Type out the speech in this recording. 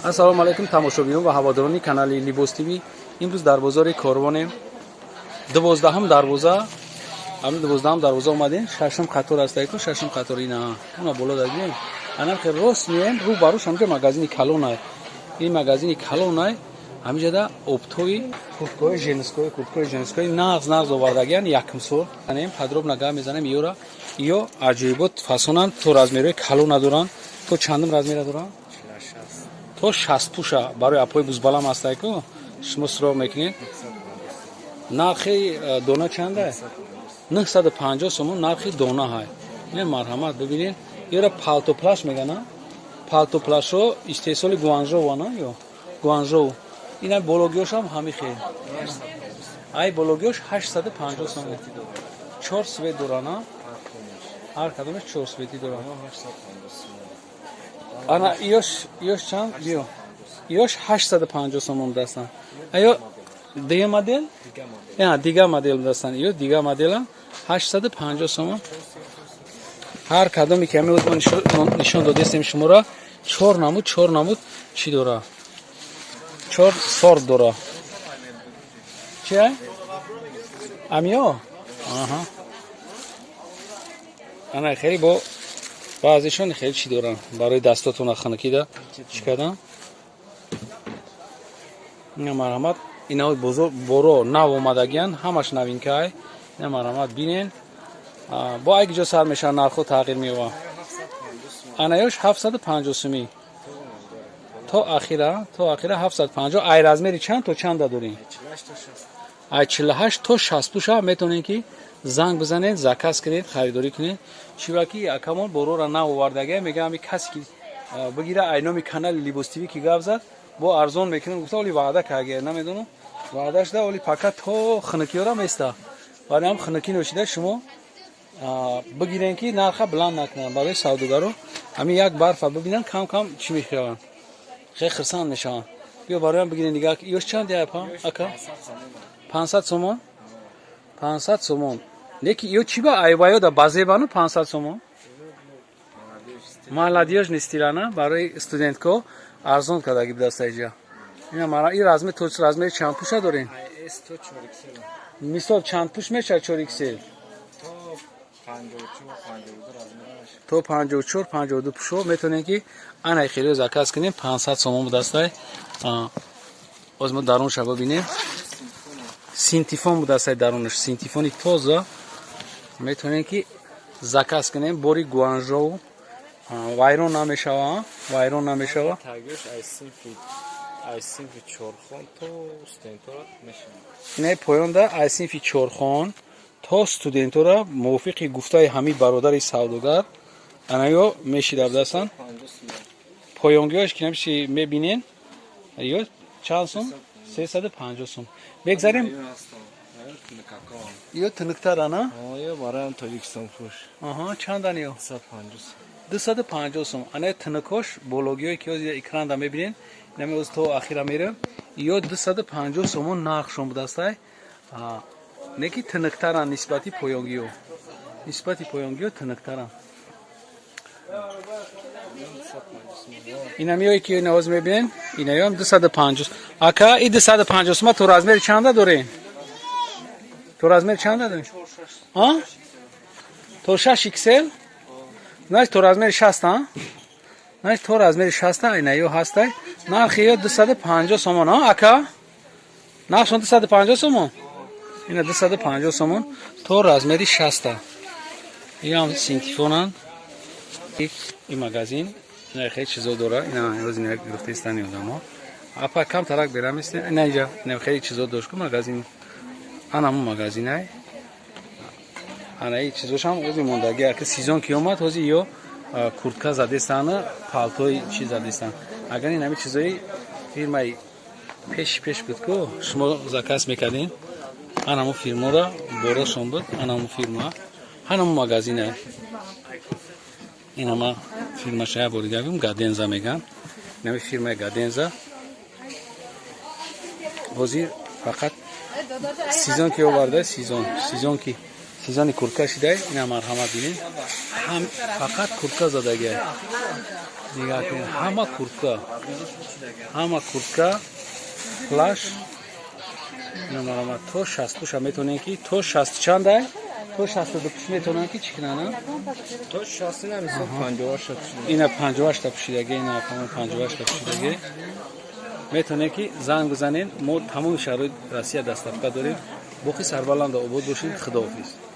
ассалому алайкум тамошобинон ва ҳаводорони канали Libos TV. имрӯз дар бозори Корвонем 12-ам дарвоза омадем. Шашам қатор аст ку шашам қатор ина она боло дадем анам хе рост мием рӯ баруш ҳамҷа магазини калонай. ин магазини калонай ҳамҷада оптои курткои женскои нағз овардагиан якм сол анем подробно нагах мезанем иёра иё аҷоибот фасонан то размерои калона доран то чандам размера доран то 60 пуша барои апои бузбалам астай ку шумо суроғ мекунед. нархи дона чанд ай 950 сомон нархи дона ҳай. ин марҳамат бибинед иёра палто плаш мегана палто плашо истеҳсоли гуанжоу ана ё гуанжоу ина бологиёшам ҳами хел ай бологиёш 850 сомон 4 свет дорана ҳар кадомаш 4 свети доран ана иёш чанд биё иёш 850 сомон дастан аё дига модел дига модел дастан иё дига модела 850 сомон ҳар кадоми ки ҳамин нишон додастем шуморо 4 намуд чӣ дора 4 сорт дора чи амиё аҳа ана хеле бо баъзешон хеле чӣ доран барои дастотона ханакида чӣ кардан ина марҳамат инаҳои бозор боро нав омадагиян ҳамаш новинкаай ина марҳамат бинен бо ай ҷо сар мешавад нархҳо тағйир меёбад анаёш 750 сумӣ то ахира 750 ай размери чанд то чанда дорем ай 48 то 60 пуша метавонед ки занг бизанед заказ кунед харидорӣ кунед чиваки акамон борора нав овардагия мегам касе ки бигира ай номи канали Libos TV ки гап зад бо арзон мекунем гуфта оли ваъда кардия намедонам ваъдаш да оли пака то хинакиёра места вале ҳам хинаки ношида шумо бигирен ки нарха буланд накунанд барои савдогаро ҳамин як барфа бибинанд кам чӣ мешаванд хеле хирсанд мешаванд биё бароям бигирен дига ёш чанд япа ака 500 сомон 500 сомон леки ё чӣ ба айваё да базебану 500 сомон молодежный стилана барои студентко арзон кардаги бидастаиҷа ина мара ин размер то размери чанд пуша дорем мисол чанд пуш мешавад 4xl то 54-52 пушо метавонем ки анай хелио заказ кунем 500 сомон будастай озмо дарунша бибинем синтифон будастай дарунаш синтифони тоза метавонем ки заказ кунем бори гуанжоу вайрон намешава ай синфи чорхон то студентора мешава ина поёнда ай синфи чорхон то студентора мувофиқи гуфтаи ҳами бародари савдогар анаё мешидаб дастан поёнгиёш ки намши мебинен ё чанд сум 350 сум бегзарем ё тинуктар ана ё барам то 100 пуш аҳа чандан ё 250 сум ана тинукош бологиёй ки озида экранда мебинен намеоз то ахира мерем ё 250 сомон нархшон будастай неки тинуктаран нисбати поёнгиё тинуктаран инамиёи ки наоз мебинен инаём 250 ака и 250 сума то размери чанда дорем то 6xl значит то размери 60 значит то размери 60 инаё ҳастай нархи ё 250 сомон ака нархшон 250 сомон ина 250 сомон то размери 60 иам синтифонан и магазин ина хеле чизо дора ина рози ина гуфтестани одамо апа кам тарак берам исте ина иҷа ина хеле чизо дошку магазин анаму магазинай ана и чизошам ози мондаги ака сезон ки омад ози ё куртка задестана палтои чи задестан агар ин ҳами чизои фирмаи пеш буд ку шумо заказ мекардин анаму фирмора борошон буд анаму фирма ҳанаму магазинай инама фирмашая боридагим гаденза меган нами фирмаи гаденза ҳозир фақат сезон ки оварда сезон ки сезони куртка шидай ина марҳамат бинед ҳам фақат куртка задагиай نگاه کنید همه کورتکا پلاش نمارم تو 60 پوش هم میتونین که تو 60 چنده تو 62 پوش میتونن که چی کنن تو 60 نمیشه 58 اینا 58 تا پوشیدگی اینا 58 تا پوشیدگی میتونه که زنگ بزنین ما تمام شرایط رسیه دستافته داریم باقی سربلند آباد باشین خداحافظ